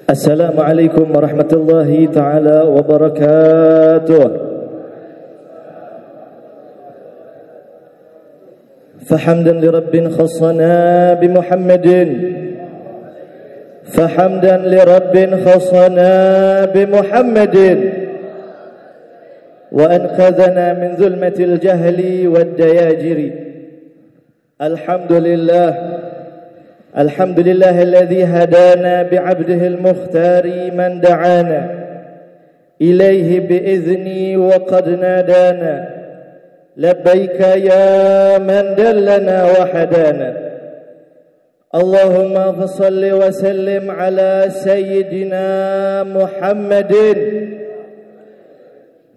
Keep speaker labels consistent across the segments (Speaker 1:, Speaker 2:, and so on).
Speaker 1: Assalamualaikum warahmatullahi ta'ala wabarakatuh. Fahamdan li Rabbin khassana bi Muhammadin, fahamdan li Rabbin khassana bi Muhammadin, wa anqadhana min zulmatil jahli wad dayajiri. Alhamdulillah, alhamdulillah alladhi hadana bi'abdihi al-mukhtari man da'ana ilayhi bi'izni wa qad nadana labbaika ya man dallana wa hadana. Allahumma salli wa sallim ala sayyidina Muhammadin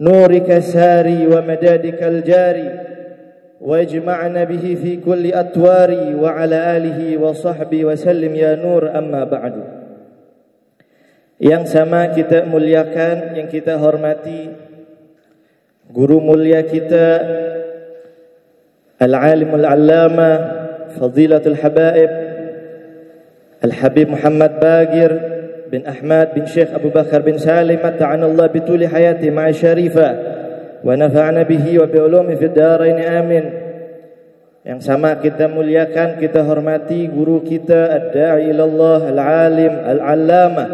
Speaker 1: nurika sari wa madadikal jari wajma'na bihi fi kulli atwari wa ala alihi wa sahbihi wa sallim ya nur, amma ba'du. Yang sama kita muliakan, yang kita hormati guru mulia kita al-alimul allama fadilatul habaib al-habib Muhammad Bagir bin Ahmad bin Syekh Abu Bakar bin Salim ta'anallah bituli hayati ma'a syarifah wa nafa'na bihi wa bi'ulumi fid darain amin. Yang sama kita muliakan, kita hormati guru kita ad-da'i ilallah al-alim al-allamah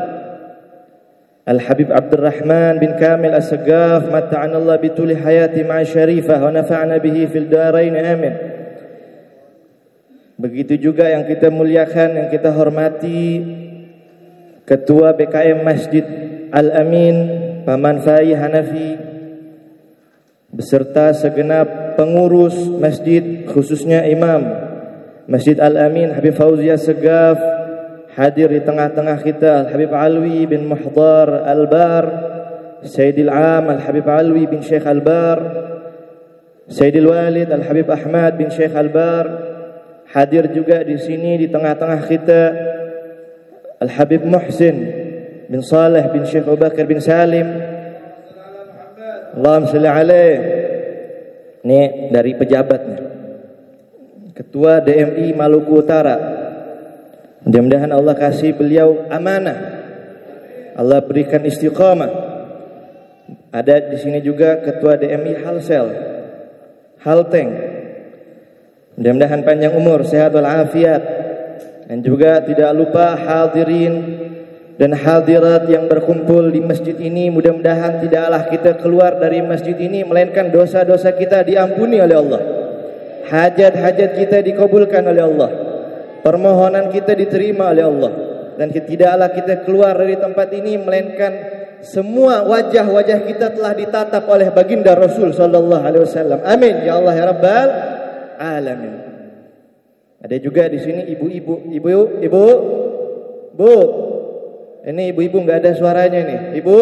Speaker 1: al-habib Abdurrahman bin Kamil as-Sagaf mata'anallah bituli hayati ma'a syarifah wa nafa'na bihi fil darain amin. Begitu juga yang kita muliakan, yang kita hormati Ketua BKM Masjid Al-Amin Paman Fai Hanafi beserta segenap pengurus masjid, khususnya imam Masjid Al-Amin Habib Fauzia Segaf, hadir di tengah-tengah kita Al-Habib Alwi bin Muhdar Al-Bar, Sayyidil Am Al-Habib Alwi bin Syekh Al-Bar, Sayyidil Walid Al-Habib Ahmad bin Syekh Al-Bar. Hadir juga di sini di tengah-tengah kita Al-Habib Muhsin bin Saleh bin Syekh Abu Bakar bin Salim. Allahumma sholli alaih. Ini dari pejabatnya, Ketua DMI Maluku Utara. Mudah-mudahan Allah kasih beliau amanah, Allah berikan istiqamah. Ada di sini juga Ketua DMI Halsel, Halteng. Mudah-mudahan panjang umur, sehat walafiat. Dan juga tidak lupa hadirin dan hadirat yang berkumpul di masjid ini, mudah-mudahan tidaklah kita keluar dari masjid ini melainkan dosa-dosa kita diampuni oleh Allah, hajat-hajat kita dikabulkan oleh Allah, permohonan kita diterima oleh Allah, dan tidaklah kita keluar dari tempat ini melainkan semua wajah-wajah kita telah ditatap oleh baginda Rasul sallallahu alaihi wasallam. Amin ya Allah ya rabbal alamin. Ada juga di sini ibu-ibu, Bu. Ini ibu-ibu nggak ada suaranya nih, ibu.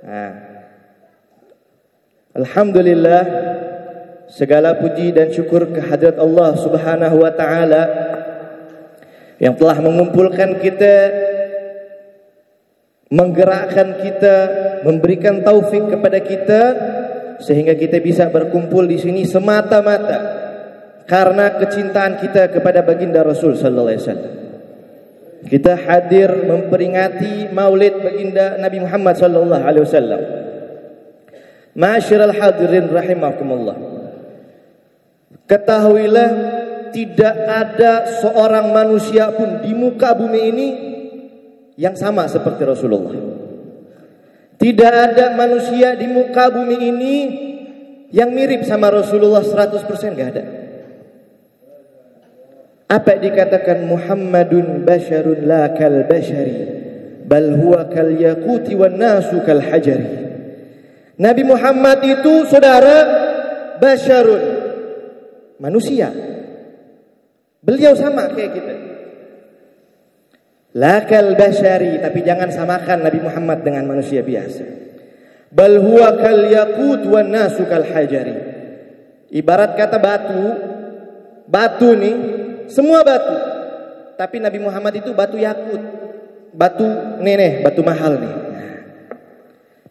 Speaker 1: Nah, alhamdulillah, segala puji dan syukur kehadirat Allah Subhanahu wa taala yang telah mengumpulkan kita, menggerakkan kita, memberikan taufik kepada kita sehingga kita bisa berkumpul di sini semata-mata karena kecintaan kita kepada baginda Rasul sallallahu alaihi wasallam. Kita hadir memperingati Maulid baginda Nabi Muhammad sallallahu alaihi wasallam. Ma'asyiral hadirin rahimakumullah. Ketahuilah tidak ada seorang manusia pun di muka bumi ini yang sama seperti Rasulullah. Tidak ada manusia di muka bumi ini yang mirip sama Rasulullah 100%, enggak ada. Apa dikatakan Muhammadun basyarun la kal basyari bal huwa kal yaquti wan nasu kal hajari. Nabi Muhammad itu saudara basyarun, manusia. Beliau sama kayak kita. La kal basyari, tapi jangan samakan Nabi Muhammad dengan manusia biasa. Bal huwa kal yaqut wan nasu kal hajari. Ibarat kata batu nih, semua batu. Tapi Nabi Muhammad itu batu yakut, batu batu mahal nih.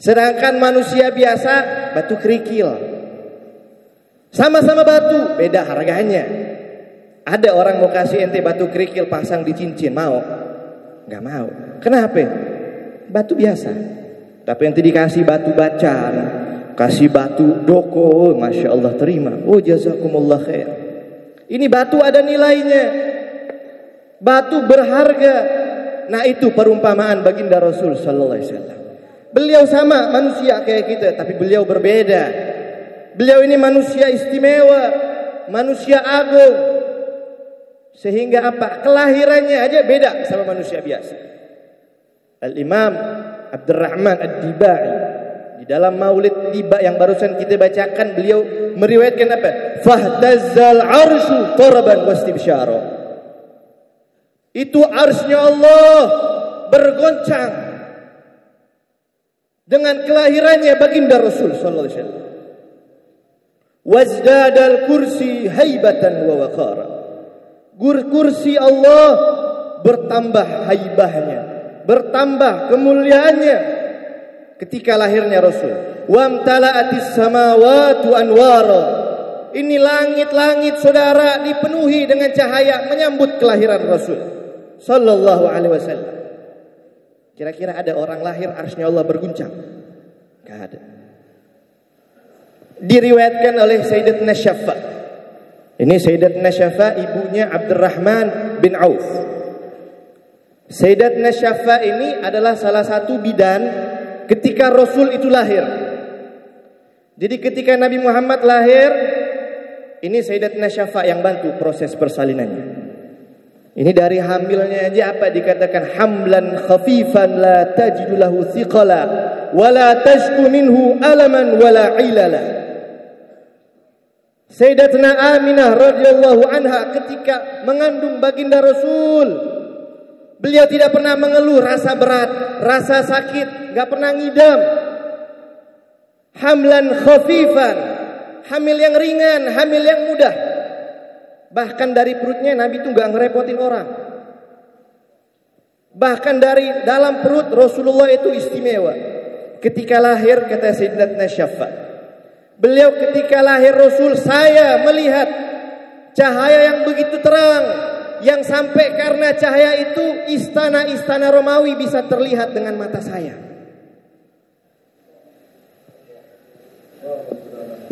Speaker 1: Sedangkan manusia biasa batu kerikil. Sama-sama batu, beda harganya. Ada orang mau kasih ente batu kerikil pasang di cincin, mau? Nggak mau. Kenapa? Batu biasa. Tapi ente dikasih batu bacaan, kasih batu doko, Masya Allah terima. Oh jazakumullah khair. Ini batu ada nilainya, batu berharga. Nah itu perumpamaan baginda Rasul Sallallahu Alaihi Wasallam. Beliau sama manusia kayak kita, tapi beliau berbeda. Beliau ini manusia istimewa, manusia agung. Sehingga apa? Kelahirannya aja beda sama manusia biasa. Al-Imam Abdurrahman Ad-Dibai di dalam Maulid Tiba yang barusan kita bacakan, beliau meriwayatkan apa? Fahtazzal arsyu taraban wastibsyara. Itu arsy-Nya Allah bergoncang dengan kelahirannya baginda Rasul sallallahu alaihi wasallam. Wazdadal kursi haibatan wa waqara. Kursi Allah bertambah haibahnya, bertambah kemuliaannya ketika lahirnya Rasul. Wamtala'atis samawati anwara. Ini langit-langit saudara dipenuhi dengan cahaya menyambut kelahiran Rasul sallallahu alaihi wasallam. Kira-kira ada orang lahir arsy-Nya Allah berguncang? Enggak ada. Diriwayatkan oleh Sayyidatuna Syafa. Ini Sayyidatuna Syafa ibunya Abdurrahman bin Auf. Sayyidatuna Syafa ini adalah salah satu bidan ketika Rasul itu lahir. Jadi ketika Nabi Muhammad lahir, ini Sayyidatuna Syafa yang bantu proses persalinannya. Ini dari hamilnya aja apa dikatakan hamlan khafifan la tajidu lahu thiqala wa la tashku minhu alaman wa la ilala. Sayyidatuna Aminah radhiyallahu anha ketika mengandung baginda Rasul, beliau tidak pernah mengeluh rasa berat, rasa sakit, enggak pernah ngidam. Hamlan khafifan, hamil yang ringan, hamil yang mudah. Bahkan dari perutnya Nabi itu enggak ngerepotin orang. Bahkan dari dalam perut Rasulullah itu istimewa. Ketika lahir kata Sayyidatuna Syafa, beliau ketika lahir Rasul, saya melihat cahaya yang begitu terang, yang sampai karena cahaya itu istana-istana Romawi bisa terlihat dengan mata saya.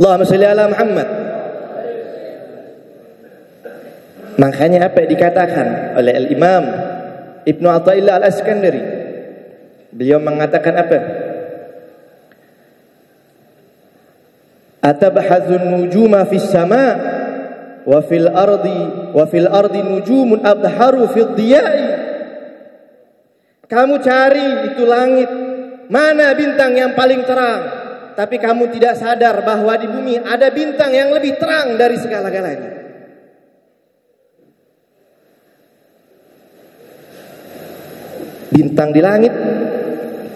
Speaker 1: Allahumma shalli ala Muhammad. Makanya apa yang dikatakan oleh Al-Imam Ibnu Athaillah Al-Askandari, beliau mengatakan apa? Atabhathun nujuma fis sama wa fil ardi nujumun abharu fid diya'i. Kamu cari itu langit, mana bintang yang paling terang, tapi kamu tidak sadar bahwa di bumi ada bintang yang lebih terang dari segala-galanya. Bintang di langit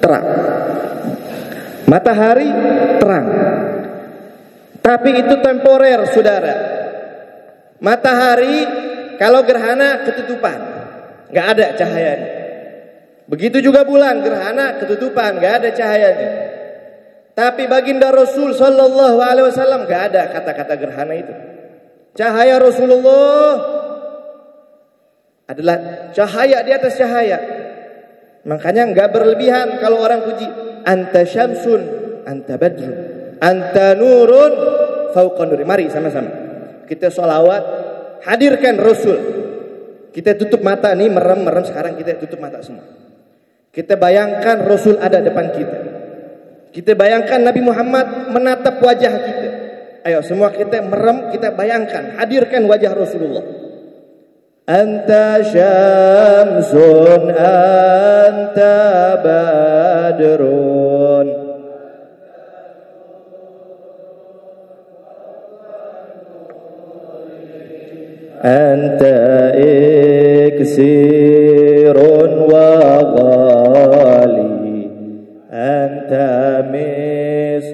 Speaker 1: terang, matahari terang, tapi itu temporer saudara. Matahari kalau gerhana ketutupan, nggak ada cahayanya. Begitu juga bulan, gerhana ketutupan, nggak ada cahayanya. Tapi baginda Rasul Sallallahu Alaihi Wasallam nggak ada kata-kata gerhana itu. Cahaya Rasulullah adalah cahaya di atas cahaya. Makanya enggak berlebihan kalau orang puji anta syamsun, anta badrun, anta nurun fauqa nuri. Mari sama-sama kita sholawat, hadirkan Rasul. Kita tutup mata nih, merem sekarang kita tutup mata semua. Kita bayangkan Rasul ada depan kita. Kita bayangkan Nabi Muhammad menatap wajah kita. Ayo semua kita merem, kita bayangkan, hadirkan wajah Rasulullah. Anta syamsun anta badrun anta iksirun wa ghali anta mis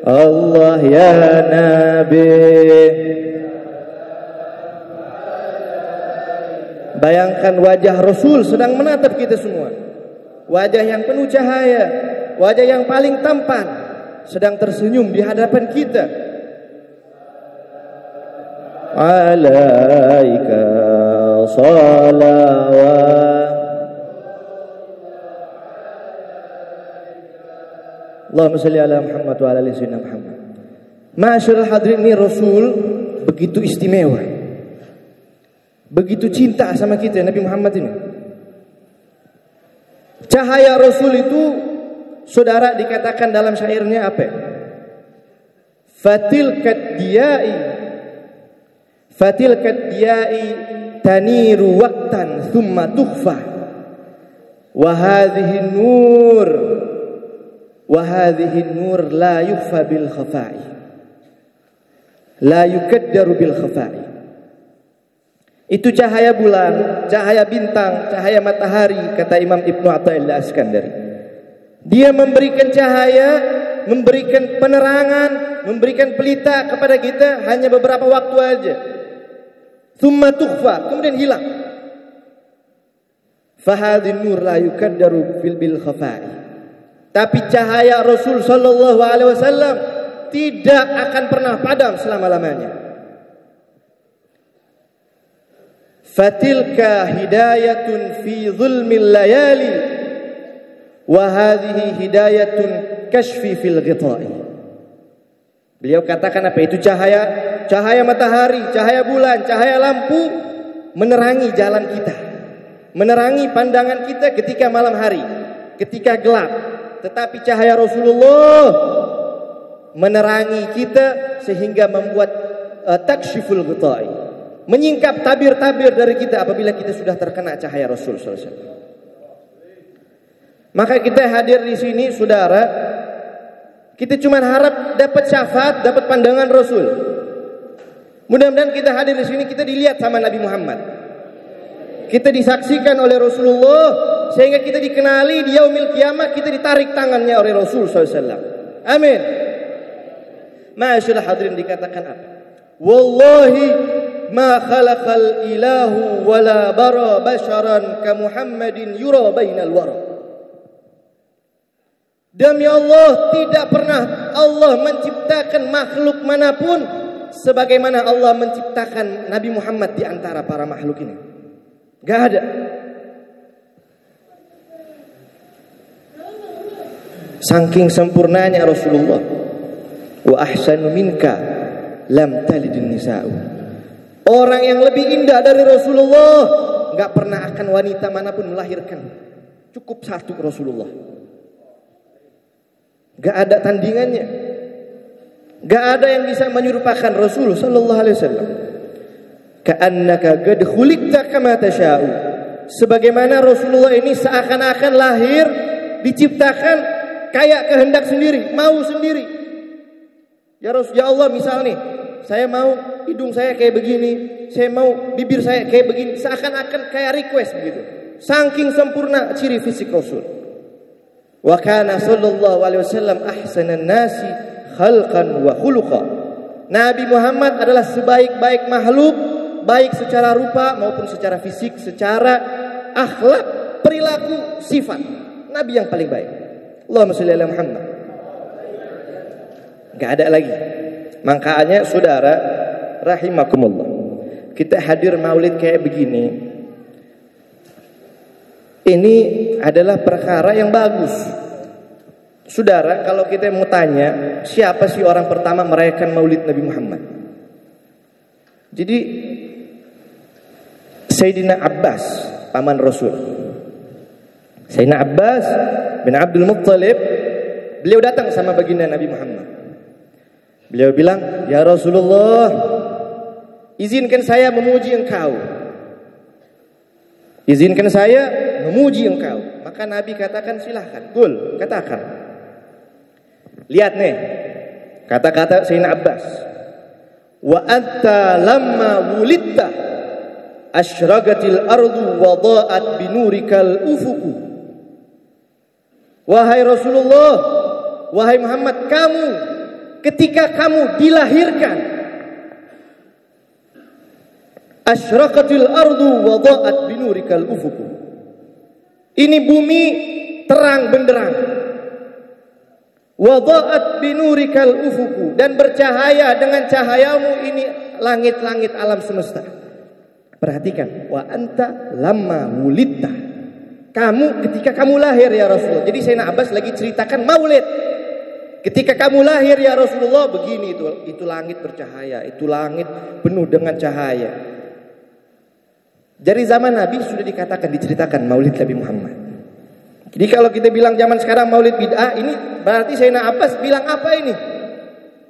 Speaker 1: Allah ya Nabi. Bayangkan wajah Rasul sedang menatap kita semua. Wajah yang penuh cahaya, wajah yang paling tampan sedang tersenyum di hadapan kita. alaika salawat. Allahumma salli ala Muhammad wa ala ali sayyidina Muhammad. Masyarul hadirin, ini Rasul begitu istimewa, begitu cinta sama kita Nabi Muhammad ini. Cahaya Rasul itu, saudara, dikatakan dalam syairnya apa? Fatilkat diyai taniru waqtan thumma tukhfa wa hadhihi nur la yukhfa bil khafa'i la yukaddaru bil khafa'i. Itu cahaya bulan, cahaya bintang, cahaya matahari, kata Imam Ibnu Athaillah Iskandari. Dia memberikan cahaya, memberikan penerangan, memberikan pelita kepada kita hanya beberapa waktu aja. Thumma tukhfa, kemudian hilang. Fahadhin nur la yukaddaru bil khafa'i. Tapi cahaya Rasul sallallahu alaihi wasallam tidak akan pernah padam selama-lamanya. Fatilka hidayatun fi zulmil layali wa hadhihi hidayatun kashfi fil ghita'i. Beliau katakan apa itu? Cahaya matahari, cahaya bulan, cahaya lampu menerangi jalan kita, menerangi pandangan kita ketika malam hari, ketika gelap. Tetapi cahaya Rasulullah menerangi kita sehingga membuat takshiful ghita'i, menyingkap tabir-tabir dari kita apabila kita sudah terkena cahaya Rasul sallallahu alaihi wasallam. Maka kita hadir di sini, saudara, kita cuma harap dapat syafaat, dapat pandangan Rasul. Mudah-mudahan kita hadir di sini, kita dilihat sama Nabi Muhammad, kita disaksikan oleh Rasulullah, sehingga kita dikenali di yaumil kiamah, kita ditarik tangannya oleh Rasul SAW. Amin. Masyaallah hadirin, dikatakan apa? Wallahi ma khalaqal ilahu wala bara basharan ka Muhammadin yura bainal wara. Demi Allah, tidak pernah Allah menciptakan makhluk manapun sebagaimana Allah menciptakan Nabi Muhammad di antara para makhluk ini. Gak ada. Saking sempurnanya Rasulullah. Wa ahsanu minka lam talidun nisa'u. Orang yang lebih indah dari Rasulullah gak pernah akan wanita manapun melahirkan. Cukup satu Rasulullah. Gak ada tandingannya. Gak ada yang bisa menyerupakan Rasul sallallahu alaihi wasallam. Ka'annaka qad khuliqta kama tasha'u. Sebagaimana Rasulullah ini seakan-akan lahir, diciptakan kayak kehendak sendiri, mau sendiri. Ya Allah, misal nih, saya mau hidung saya kayak begini, saya mau bibir saya kayak begini, seakan-akan kayak request begitu. Saking sempurna ciri fisik Rasul. Wa kana sallallahu alaihi wasallam ahsanan nasi khalqan wa khuluqa. Nabi Muhammad adalah sebaik-baik makhluk, baik secara rupa maupun secara fisik, secara akhlak, perilaku, sifat. Nabi yang paling baik. Allahumma shalli ala Muhammad. Gak ada lagi. Makanya saudara rahimakumullah, kita hadir maulid kayak begini, ini adalah perkara yang bagus. Saudara, kalau kita mau tanya siapa sih orang pertama merayakan maulid Nabi Muhammad? Jadi Sayyidina Abbas, paman Rasul. Sayyidina Abbas bin Abdul Muttalib, beliau datang sama baginda Nabi Muhammad. Beliau bilang, "Ya Rasulullah, izinkan saya memuji engkau. Izinkan saya memuji engkau." Maka Nabi katakan, "Silahkan, Qul, katakan." Lihat nih, kata-kata Sayyidina Abbas. "Wa anta lamma wulidta asyraqatil ardu wa dha'at binurikal ufuku." Wahai Rasulullah, wahai Muhammad, kamu ketika kamu dilahirkan, asyraqatil ardu wa dha'at binurikal ufuku. Ini bumi terang benderang. Wa dha'at binurikal ufuku, dan bercahaya dengan cahayamu ini langit-langit alam semesta. Perhatikan, wa anta lamma wulidta. Kamu ketika kamu lahir ya Rasulullah. Jadi Sayyidina Abbas lagi ceritakan maulid. Ketika kamu lahir ya Rasulullah, begini itu langit bercahaya, itu langit penuh dengan cahaya. Dari zaman Nabi sudah dikatakan, diceritakan maulid Nabi Muhammad. Jadi kalau kita bilang zaman sekarang maulid bid'ah, ini berarti Sayyidina Abbas bilang apa ini?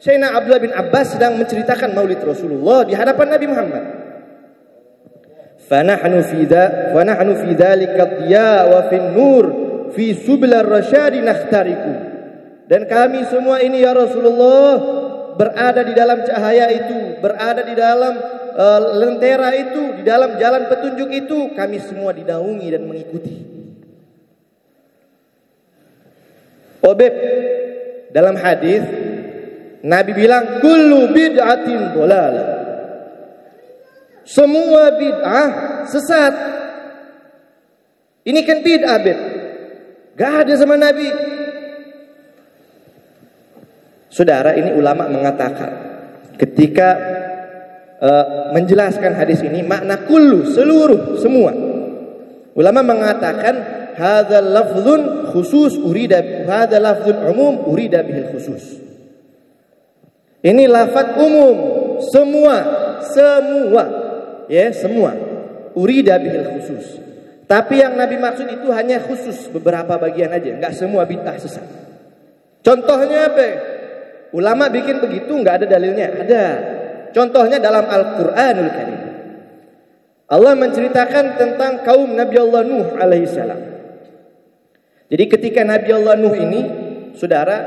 Speaker 1: Sayyidina Abdullah bin Abbas sedang menceritakan maulid Rasulullah di hadapan Nabi Muhammad. Fanahnu fi dzalika ad-diya wa fin nur fi subul ar-rasyad nakhtariku. Dan kami semua ini ya Rasulullah berada di dalam cahaya itu, berada di dalam lentera itu, di dalam jalan petunjuk itu, kami semua dinaungi dan mengikuti. Obeb dalam hadis Nabi bilang kullu bid'atin dhalalah. Semua bid'ah sesat. Ini kan bid'ah, Beb. Gak ada zaman Nabi. Saudara, ini ulama mengatakan ketika menjelaskan hadis ini makna kullu, seluruh, semua. Ulama mengatakan hadzal lafzun khusus urida, hadzal lafzun umum urida bihil khusus. Ini lafaz umum, semua, ya, semua. Urida bihil khusus. Tapi yang Nabi maksud itu hanya khusus beberapa bagian aja, enggak semua bid'ah sesat. Contohnya apa? Ulama bikin begitu enggak ada dalilnya? Ada. Contohnya dalam Al-Qur'anul Karim. Allah menceritakan tentang kaum Nabi Allah Nuh alaihissalam. Jadi ketika Nabi Allah Nuh ini, saudara,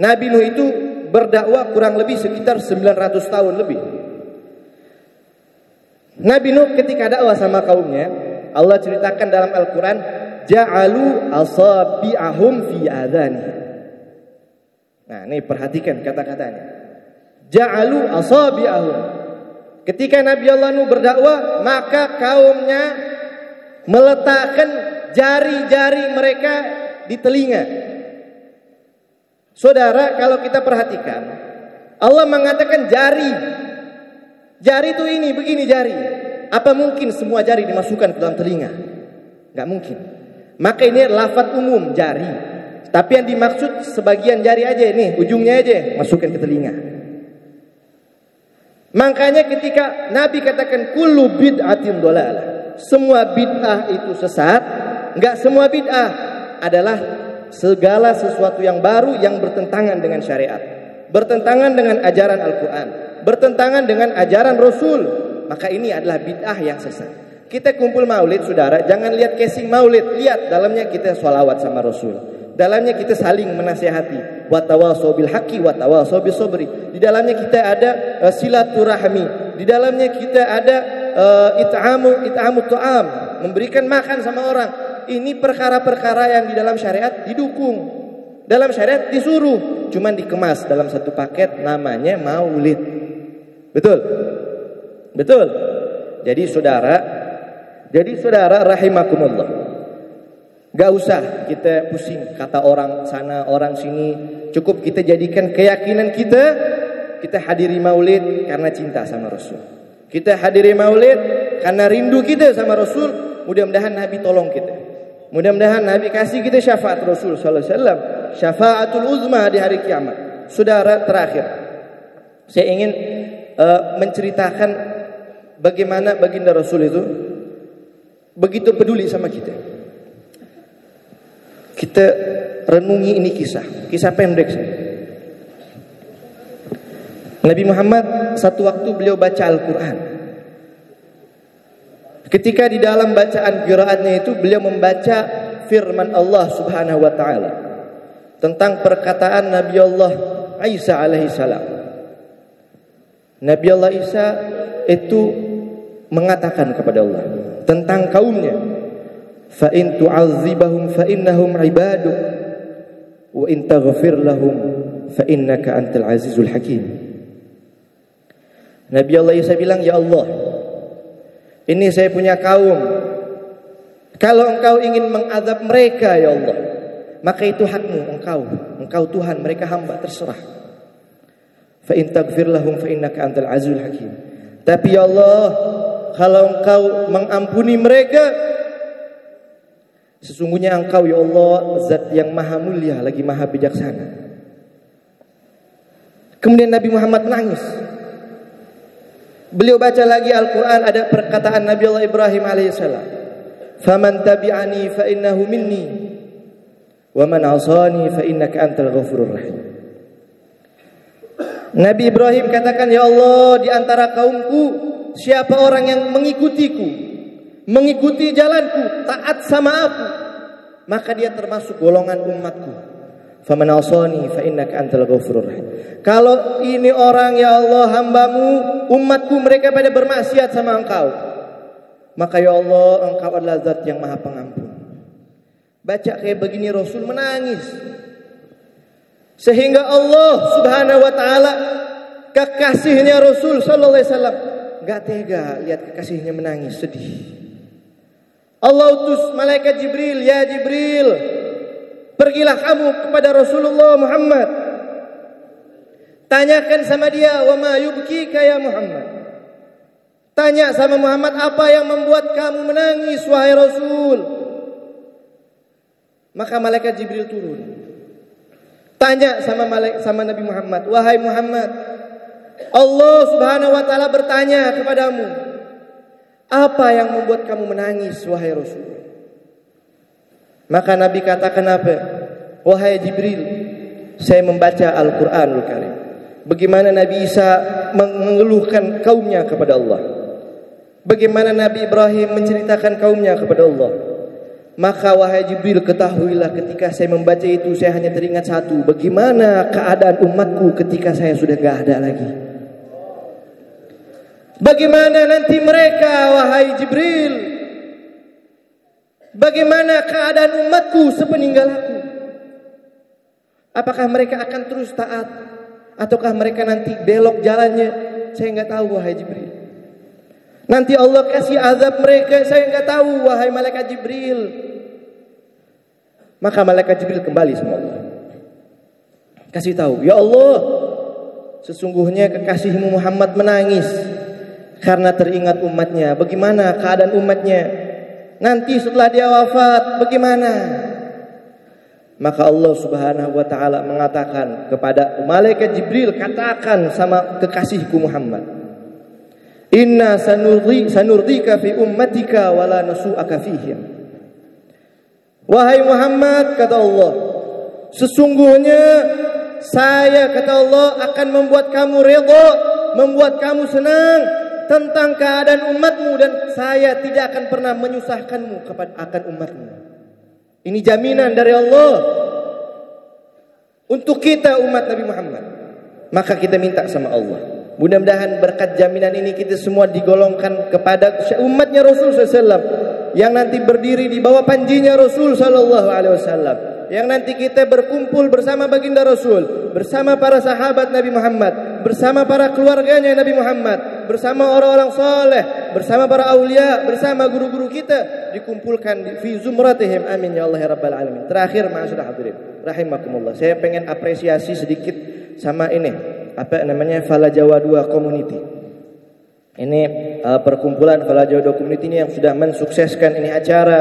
Speaker 1: Nabi Nuh itu berdakwah kurang lebih sekitar 900 tahun lebih. Nabi Nuh ketika dakwah sama kaumnya, Allah ceritakan dalam Al-Quran, ja'alu asabi'ahum fi adhanihim. Nah, ini perhatikan kata-katanya. Ja'alu asabi'ahum. Ketika Nabi Allah Nuh berdakwah, maka kaumnya meletakkan jari-jari mereka di telinga. Saudara, kalau kita perhatikan, Allah mengatakan jari. Jari itu ini, begini jari. Apa mungkin semua jari dimasukkan ke dalam telinga? Gak mungkin. Maka ini lafaz umum, jari. Tapi yang dimaksud sebagian jari aja, nih ujungnya aja masukkan ke telinga. Makanya ketika Nabi katakan kullu bid'atin dhalalah, semua bid'ah itu sesat. Enggak semua bid'ah adalah segala sesuatu yang baru yang bertentangan dengan syariat, bertentangan dengan ajaran Al-Quran, bertentangan dengan ajaran Rasul. Maka ini adalah bid'ah yang sesat. Kita kumpul maulid, saudara, jangan lihat casing maulid, lihat dalamnya kita sholawat sama Rasul. Dalamnya kita saling menasihati, wa tawasau bil haqqi wa tawasau bis sabri. Di dalamnya kita ada silaturahmi. Di dalamnya kita ada it'amu ta'am, memberikan makan sama orang. Ini perkara-perkara yang di dalam syariat didukung. Dalam syariat disuruh, cuman dikemas dalam satu paket namanya maulid. Betul? Betul. Jadi saudara rahimakumullah. Gak usah kita pusing kata orang sana, orang sini. Cukup kita jadikan keyakinan kita hadiri maulid karena cinta sama Rasul. Kita hadiri maulid karena rindu kita sama Rasul. Mudah-mudahan Nabi tolong kita. Mudah-mudahan Nabi kasih kita syafaat Rasul sallallahu alaihi wasallam, syafaatul uzma di hari kiamat. Saudara, terakhir saya ingin menceritakan bagaimana baginda Rasul itu begitu peduli sama kita. Kita renungi ini kisah pendek. Nabi Muhammad satu waktu beliau baca Al-Quran. Ketika di dalam bacaan qiraatnya itu beliau membaca firman Allah Subhanahu wa taala tentang perkataan Nabi Allah Isa alaihissalam. Nabi Allah Isa itu mengatakan kepada Allah tentang kaumnya, fa in tu'adzibahum fa innahum ibaduk wa in taghfir lahum fa innaka antal azizul hakim. Nabi Allah Isa bilang, ya Allah, ini saya punya kaum. Kalau engkau ingin mengazab mereka ya Allah, maka itu hakmu, engkau Tuhan, mereka hamba, terserah. Fa in taghfir lahum fa innaka antal azizul hakim. Tapi ya Allah, kalau Engkau mengampuni mereka, sesungguhnya Engkau ya Allah zat yang maha mulia lagi maha bijaksana. Kemudian Nabi Muhammad menangis. Beliau baca lagi Al-Quran, ada perkataan Nabi Allah Ibrahim alaihissalam, "Faman tabi'ani fa innahu minni, wa man 'asani fa innaka antal ghafurur rahim." Nabi Ibrahim katakan, ya Allah, di antara kaumku siapa orang yang mengikutiku, mengikuti jalanku, taat sama aku, maka dia termasuk golongan umatku. Faman 'asani fa innaka antal ghafurur rahim. Kalau ini orang ya Allah hambamu, umatku mereka pada bermaksiat sama Engkau, maka ya Allah Engkau adalah zat yang maha pengampun. Baca kayak begini Rasul menangis. Sehingga Allah Subhanahu wa taala, kekasihnya Rasul sallallahu alaihi wasallam, enggak tega lihat kekasihnya menangis sedih. Allah utus malaikat Jibril, ya Jibril, pergilah kamu kepada Rasulullah Muhammad. Tanyakan sama dia, wa ma yubkika ya Muhammad. Tanya sama Muhammad, apa yang membuat kamu menangis wahai Rasul? Maka malaikat Jibril turun. Tanya sama Nabi Muhammad, wahai Muhammad, Allah Subhanahu wa taala bertanya kepadamu, apa yang membuat kamu menangis wahai Rasul? Maka Nabi katakan apa? Wahai Jibril, saya membaca Al-Qur'anul Karim. Bagaimana Nabi Isa mengeluhkan kaumnya kepada Allah, bagaimana Nabi Ibrahim menceritakan kaumnya kepada Allah. Maka wahai Jibril, ketahuilah ketika saya membaca itu, saya hanya teringat satu, bagaimana keadaan umatku ketika saya sudah gak ada lagi. Bagaimana nanti mereka wahai Jibril, bagaimana keadaan umatku sepeninggal aku? Apakah mereka akan terus taat, ataukah mereka nanti belok jalannya? Saya nggak tahu wahai Jibril. Nanti Allah kasih azab mereka, saya nggak tahu wahai malaikat Jibril. Maka malaikat Jibril kembali sama Allah, kasih tahu, ya Allah, sesungguhnya kekasihmu Muhammad menangis karena teringat umatnya. Bagaimana keadaan umatnya nanti setelah dia wafat, bagaimana? Maka Allah Subhanahu wa taala mengatakan kepada malaikat Jibril, katakan sama kekasihku Muhammad, inna sanurdika fi ummatika wala nasu'aka fihim. Wahai Muhammad, kata Allah, sesungguhnya saya, kata Allah, akan membuat kamu redha, membuat kamu senang tentang keadaan umatmu, dan saya tidak akan pernah menyusahkanmu akan umatmu. Ini jaminan dari Allah untuk kita umat Nabi Muhammad. Maka kita minta sama Allah, mudah-mudahan berkat jaminan ini kita semua digolongkan kepada umatnya Rasul SAW, yang nanti berdiri di bawah panjinya Rasul SAW, yang nanti kita berkumpul bersama baginda Rasul, bersama para sahabat Nabi Muhammad, bersama para keluarganya Nabi Muhammad, bersama orang-orang saleh, bersama para aulia, bersama guru-guru kita, dikumpulkan fi zumratihim. Amin ya Allah ya rabbal alamin. Terakhir, ma'asyiral hadirin rahimakumullah, saya pengen apresiasi sedikit sama ini, apa namanya, Fala Jawa 2 Community. Ini perkumpulan Fala Jawa 2 Community ini yang sudah mensukseskan ini acara,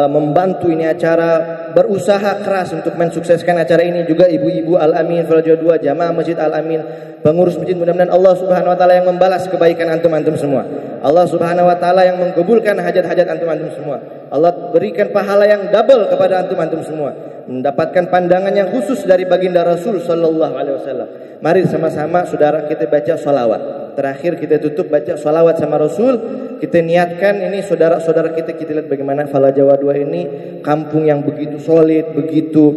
Speaker 1: membantu ini acara, berusaha keras untuk mensukseskan acara ini. Juga ibu-ibu Al-Amin Fala Jawa 2, jamaah Masjid Al-Amin, pengurus masjid, mudah-mudahan Allah Subhanahu wa taala yang membalas kebaikan antum-antum semua. Allah Subhanahu wa taala yang mengabulkan hajat-hajat antum-antum semua. Allah berikan pahala yang double kepada antum-antum semua, mendapatkan pandangan yang khusus dari baginda Rasul sallallahu alaihi wasallam. Mari sama-sama saudara kita baca sholawat. Terakhir kita tutup baca sholawat sama Rasul. Kita niatkan ini saudara-saudara kita lihat bagaimana Fala Jawa 2 ini kampung yang begitu solid, begitu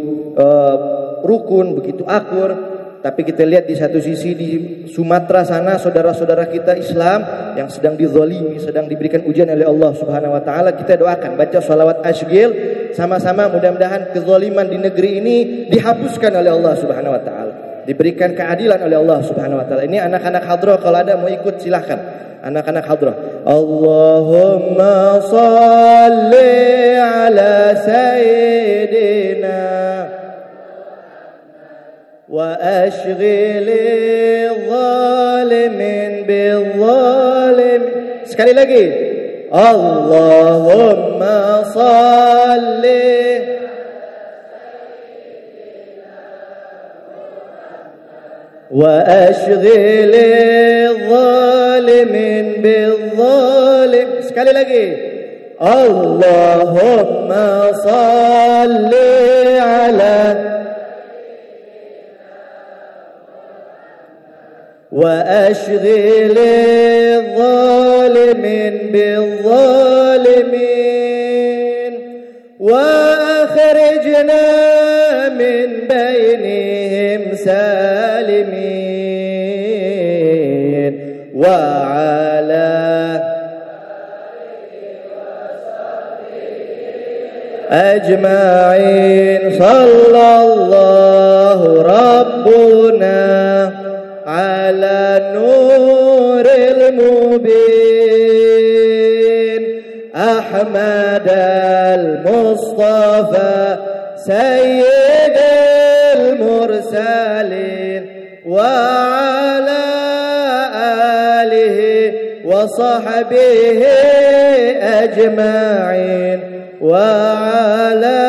Speaker 1: rukun, begitu akur. Tapi kita lihat di satu sisi di Sumatera sana saudara-saudara kita Islam yang sedang dizalimi, sedang diberikan ujian oleh Allah Subhanahu wa taala. Kita doakan, baca sholawat asygil sama-sama, mudah-mudahan kezaliman di negeri ini dihapuskan oleh Allah Subhanahu wa taala, diberikan keadilan oleh Allah Subhanahu wa taala. Ini anak-anak hadrah kalau ada mau ikut silahkan. Anak-anak hadrah. Allahumma shalli ala sayyidina wa ashghil adh-dhalimin bil Sekali lagi. Allahumma salli wa ashghilil zalimin bil zalim. Sekali lagi. Allahumma salli ala wa ashghilil zalimin bil zalimin wa akhrijna min bainihim salimin wa ala ajma'in. Sallallahu rabbuna ala nuril mubin Ahmad al-Mustafa sayyidil mursalin wa ala alihi wa sahbihi ajma'in wa ala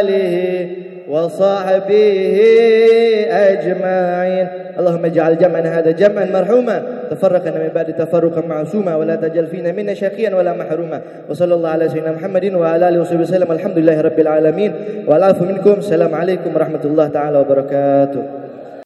Speaker 1: alihi wa sahbihi ajma'in. اللهم اجعل جمعنا هذا جمعا مرحوما تفرقنا من بعد تفرقا معصوما ولا تجعل فينا منا شقيا ولا محروما وصلى الله على سيدنا محمد وعلى اله وصحبه وسلم الحمد لله رب العالمين والعفو منكم. السلام عليكم ورحمة الله تعالى وبركاته.